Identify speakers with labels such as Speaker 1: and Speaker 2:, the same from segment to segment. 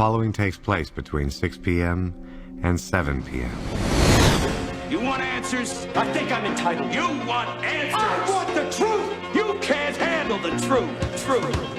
Speaker 1: following takes place between 6 p.m. and 7 p.m.
Speaker 2: You want answers?
Speaker 3: I think I'm entitled.
Speaker 2: You want answers?
Speaker 3: I want the truth!
Speaker 2: You can't handle the truth. Truth.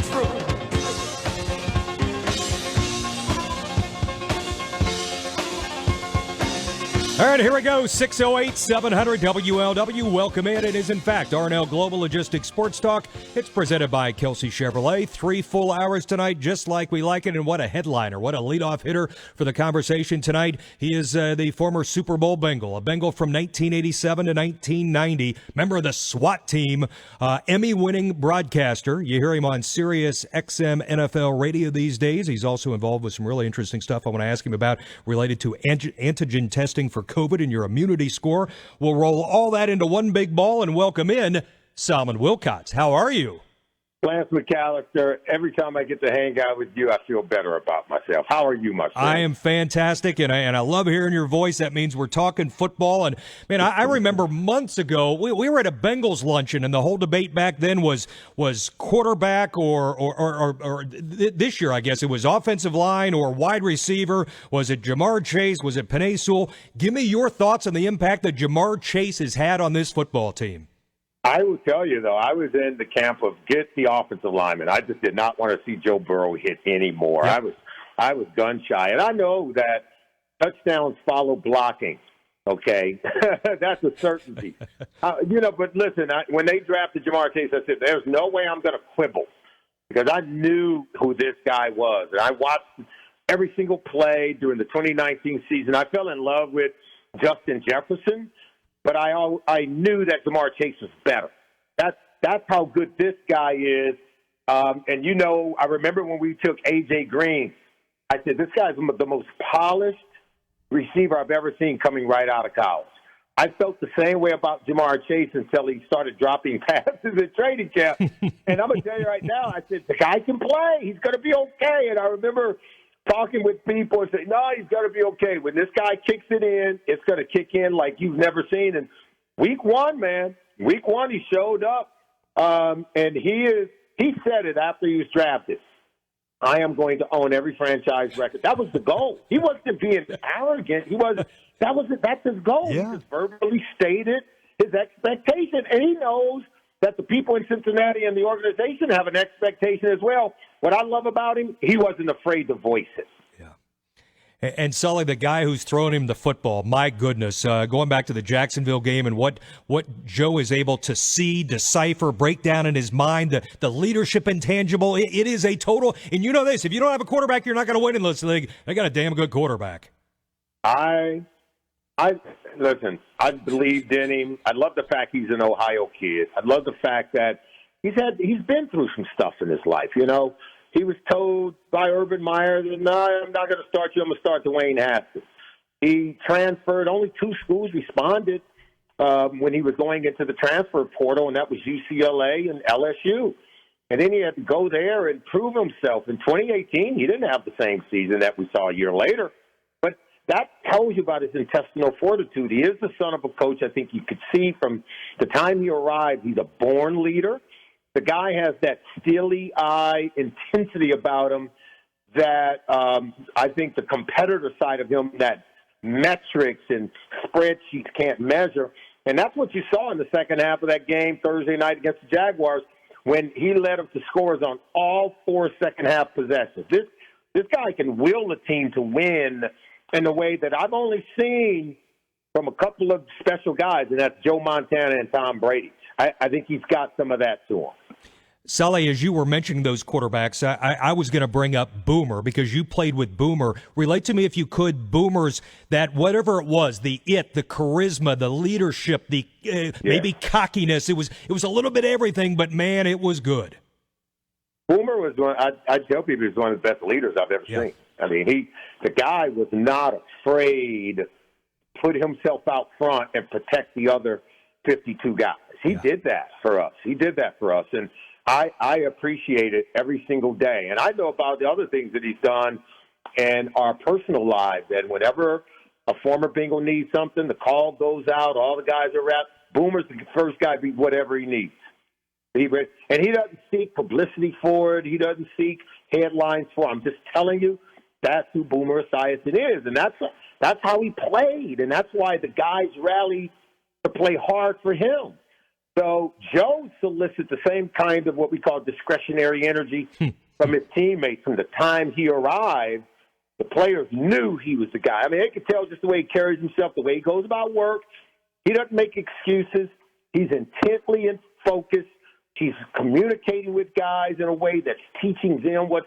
Speaker 4: All right, here we go. 608-700 WLW. Welcome in. It is, in fact, R&L Global Logistics Sports Talk. It's presented by Kelsey Chevrolet. 3 full hours tonight, just like we like it. And what a headliner. What a leadoff hitter for the conversation tonight. He is the former Super Bowl Bengal, a Bengal from 1987 to 1990. Member of the SWAT team, Emmy-winning broadcaster. You hear him on Sirius XM NFL radio these days. He's also involved with some really interesting stuff I want to ask him about related to antigen testing for COVID and your immunity score. We'll roll all that into one big ball and welcome in Salmon Wilcots. How are you?
Speaker 5: Lance McAlister, every time I get to hang out with you, I feel better about myself. How are you, my friend?
Speaker 4: I am fantastic, and I love hearing your voice. That means we're talking football. And, man, I remember months ago, we were at a Bengals luncheon, and the whole debate back then was quarterback or this year, I guess, it was offensive line or wide receiver. Was it JaMarr Chase? Was it Penei Sewell? Give me your thoughts on the impact that JaMarr Chase has had on this football team.
Speaker 5: I will tell you, though, I was in the camp of get the offensive lineman. I just did not want to see Joe Burrow hit anymore.
Speaker 4: Yep.
Speaker 5: I was gun shy. And I know that touchdowns follow blocking, okay? That's a certainty. But listen, when they drafted JaMarr Chase, I said, there's no way I'm going to quibble because I knew who this guy was. And I watched every single play during the 2019 season. I fell in love with Justin Jefferson. But I knew that JaMarr Chase was better. That's how good this guy is. And, I remember when we took A.J. Green, I said, this guy's the most polished receiver I've ever seen coming right out of college. I felt the same way about JaMarr Chase until he started dropping passes at training camp. And I'm going to tell you right now, I said, the guy can play. He's going to be okay. And I remember talking with people and saying, no, he's going to be okay. When this guy kicks it in, it's going to kick in like you've never seen. And week one, he showed up. And he said it after he was drafted. I am going to own every franchise record. That was the goal. He wasn't being arrogant. That's his goal.
Speaker 4: Yeah.
Speaker 5: He just verbally stated his expectation. And he knows that the people in Cincinnati and the organization have an expectation as well. What I love about him, he wasn't afraid to voice it.
Speaker 4: Yeah. And Sully, the guy who's throwing him the football, my goodness, going back to the Jacksonville game and what Joe is able to see, decipher, break down in his mind, the leadership intangible, it is a total, and you know this, if you don't have a quarterback, you're not going to win in this league. They got a damn good quarterback.
Speaker 5: Listen, I believed in him. I love the fact he's an Ohio kid. I love the fact that he's been through some stuff in his life, He was told by Urban Meyer that, no, I'm not going to start you. I'm going to start Dwayne Haskins. He transferred. Only 2 schools responded when he was going into the transfer portal, and that was UCLA and LSU. And then he had to go there and prove himself. In 2018, he didn't have the same season that we saw a year later. But that tells you about his intestinal fortitude. He is the son of a coach. I think you could see from the time he arrived, he's a born leader. The guy has that steely eye intensity about him that I think the competitor side of him, that metrics and spreadsheets can't measure. And that's what you saw in the second half of that game Thursday night against the Jaguars when he led them to scores on all 4 second-half possessions. This guy can will a team to win in a way that I've only seen from a couple of special guys, and that's Joe Montana and Tom Brady. I think he's got some of that to him.
Speaker 4: Sully, as you were mentioning those quarterbacks, I was going to bring up Boomer because you played with Boomer. Relate to me, if you could, Boomer's, that whatever it was, the charisma, the leadership, the maybe cockiness. It was a little bit of everything, but, man, it was good.
Speaker 5: Boomer was one. I tell people he's one of the best leaders I've ever seen. I mean, the guy was not afraid to put himself out front and protect the other 52 guys. He did that for us. And I appreciate it every single day. And I know about the other things that he's done in our personal lives. And whenever a former Bengal needs something, the call goes out, all the guys are wrapped. Boomer's the first guy to be whatever he needs. And he doesn't seek publicity for it. He doesn't seek headlines for it. I'm just telling you, that's who Boomer Esiason is, and that's how he played, and that's why the guys rallied to play hard for him. So Joe solicits the same kind of what we call discretionary energy from his teammates. From the time he arrived, the players knew he was the guy. I mean, they could tell just the way he carries himself, the way he goes about work. He doesn't make excuses. He's intently in focus. He's communicating with guys in a way that's teaching them what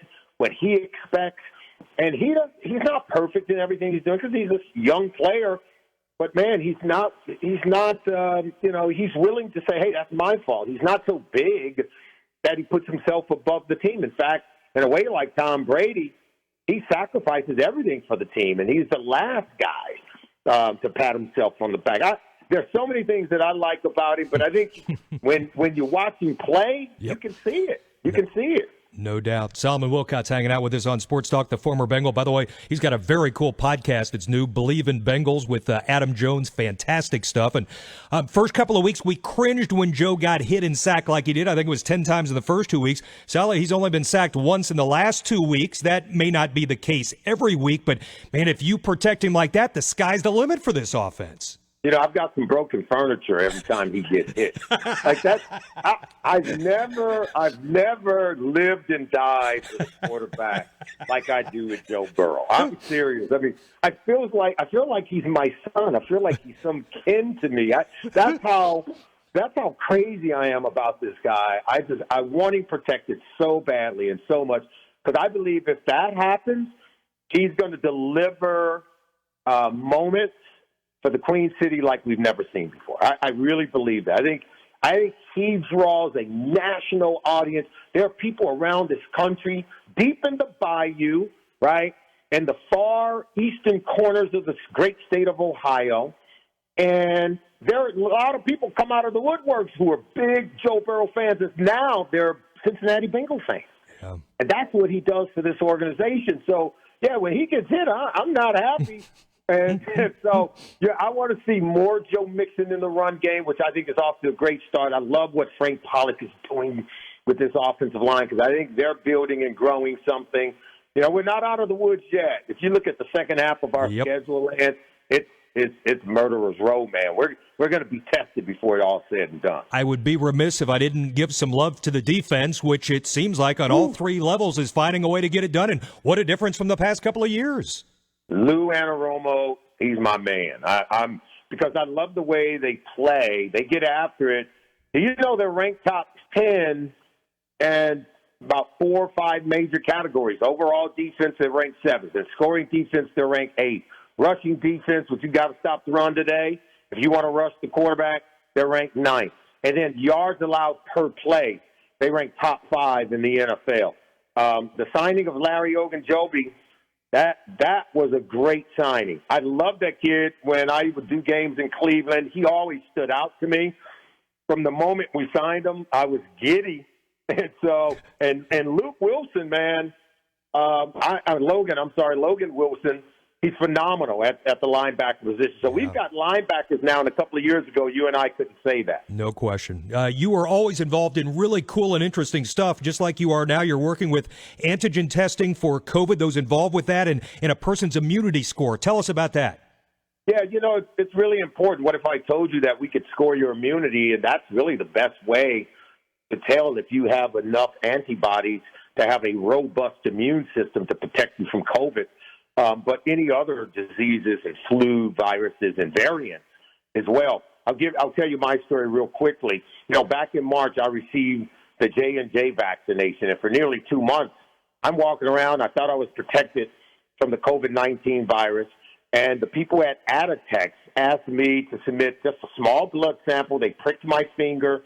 Speaker 5: he expects. And he's not perfect in everything he's doing because he's a young player. But, man, he's willing to say, hey, that's my fault. He's not so big that he puts himself above the team. In fact, in a way like Tom Brady, he sacrifices everything for the team, and he's the last guy to pat himself on the back. There's so many things that I like about him, but I think when you watch him play, you can see it. You can see it.
Speaker 4: No doubt. Solomon Wilcots hanging out with us on Sports Talk, the former Bengal. By the way, he's got a very cool podcast. It's new, Believe in Bengals, with Adam Jones. Fantastic stuff. And first couple of weeks, we cringed when Joe got hit and sacked like he did. I think it was 10 times in the first 2 weeks. Sally, he's only been sacked once in the last 2 weeks. That may not be the case every week, but, man, if you protect him like that, the sky's the limit for this offense.
Speaker 5: You know, I've got some broken furniture every time he gets hit. Like that, I've never lived and died with a quarterback like I do with Joe Burrow. I'm serious. I mean, I feel like he's my son. I feel like he's some kin to me. That's how crazy I am about this guy. I want him protected so badly and so much because I believe if that happens, he's going to deliver moments for the Queen City like we've never seen before. I really believe that. I think he draws a national audience. There are people around this country, deep in the bayou, right, and the far eastern corners of this great state of Ohio, and there are a lot of people come out of the woodworks who are big Joe Burrow fans, and now they're Cincinnati Bengals fans. Yeah. And that's what he does for this organization. So, yeah, when he gets hit, I'm not happy. And so, yeah, I want to see more Joe Mixon in the run game, which I think is off to a great start. I love what Frank Pollock is doing with this offensive line because I think they're building and growing something. You know, we're not out of the woods yet. If you look at the second half of our schedule, and it's murderer's row, man. We're going to be tested before it all said and done.
Speaker 4: I would be remiss if I didn't give some love to the defense, which it seems like on all three levels is finding a way to get it done. And what a difference from the past couple of years.
Speaker 5: Lou Anaromo, he's my man. Because I love the way they play. They get after it. You know they're ranked top 10 and about 4 or 5 major categories. Overall defense, they're ranked 7th. In scoring defense, they're ranked 8th. Rushing defense, which you got to stop the run today. If you want to rush the quarterback, they're ranked 9th. And then yards allowed per play, they rank top 5 in the NFL. The signing of Larry Ogunjobi, that was a great signing. I loved that kid when I would do games in Cleveland. He always stood out to me. From the moment we signed him, I was giddy. And so, and Luke Wilson, man, Logan Wilson, he's phenomenal at the linebacker position. So we've got linebackers now, and a couple of years ago, you and I couldn't say that.
Speaker 4: No question. You are always involved in really cool and interesting stuff, just like you are now. You're working with antigen testing for COVID, those involved with that, and a person's immunity score. Tell us about that.
Speaker 5: Yeah, you know, it's really important. What if I told you that we could score your immunity, and that's really the best way to tell if you have enough antibodies to have a robust immune system to protect you from COVID. But any other diseases and flu viruses and variants as well. I'll tell you my story real quickly. You know, back in March, I received the J&J vaccination, and for nearly 2 months, I'm walking around. I thought I was protected from the COVID-19 virus, and the people at AditxtScore asked me to submit just a small blood sample. They pricked my finger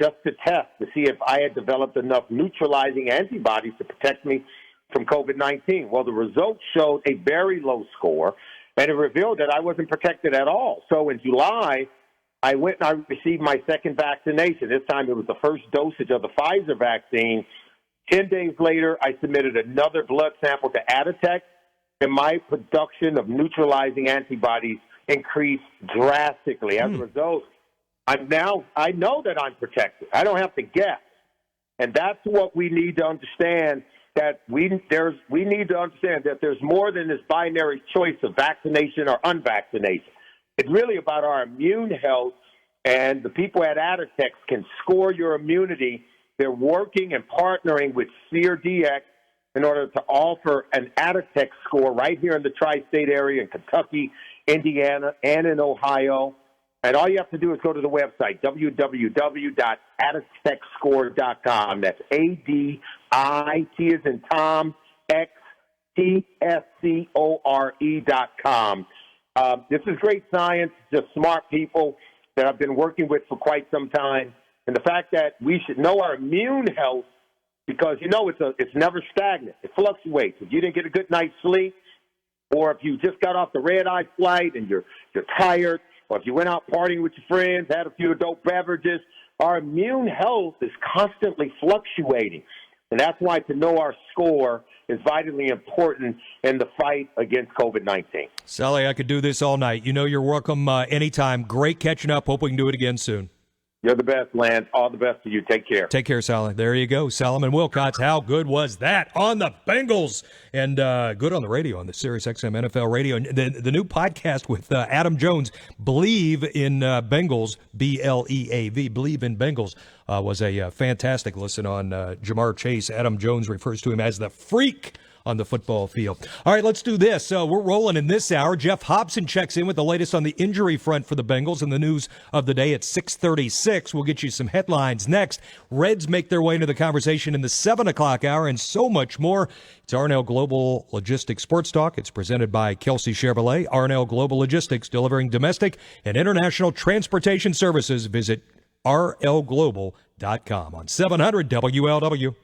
Speaker 5: just to test to see if I had developed enough neutralizing antibodies to protect me from COVID-19. Well, the results showed a very low score, and it revealed that I wasn't protected at all. So in July, I went and I received my second vaccination. This time it was the first dosage of the Pfizer vaccine. 10 days later, I submitted another blood sample to AditxtScore, and my production of neutralizing antibodies increased drastically. As a result, I know that I'm protected. I don't have to guess. And that's what we need to understand that we need to understand that there's more than this binary choice of vaccination or unvaccination. It's really about our immune health, and the people at AditxtScore can score your immunity. They're working and partnering with SeerDX in order to offer an AditxtScore score right here in the tri-state area in Kentucky, Indiana, and in Ohio. And all you have to do is go to the website, www.AditxtScore.com. That's A-D-I-T as in Tom, X-T-S-C-O-R-E.com. This is great science, just smart people that I've been working with for quite some time. And the fact that we should know our immune health, because, it's never stagnant. It fluctuates. If you didn't get a good night's sleep, or if you just got off the red-eye flight and you're tired, or if you went out partying with your friends, had a few adult beverages, our immune health is constantly fluctuating. And that's why to know our score is vitally important in the fight against COVID-19.
Speaker 4: Sally, I could do this all night. You're welcome anytime. Great catching up. Hope we can do it again soon.
Speaker 5: You're the best, Lance. All the best to you. Take care.
Speaker 4: Take care, Sally. There you go. Solomon Wilcots. How good was that on the Bengals? And good on the radio, on the SiriusXM NFL radio. And the new podcast with Adam Jones, Believe in Bengals, B-L-E-A-V, Believe in Bengals, was a fantastic listen on JaMarr Chase. Adam Jones refers to him as the freak on the football field. All right, let's do this. We're rolling in this hour. Jeff Hobson checks in with the latest on the injury front for the Bengals and the news of the day at 6:36. We'll get you some headlines next. Reds make their way into the conversation in the 7 o'clock hour and so much more. It's RNL Global Logistics Sports Talk. It's presented by Kelsey Chevrolet. RNL Global Logistics, delivering domestic and international transportation services. Visit rlglobal.com on 700 WLW.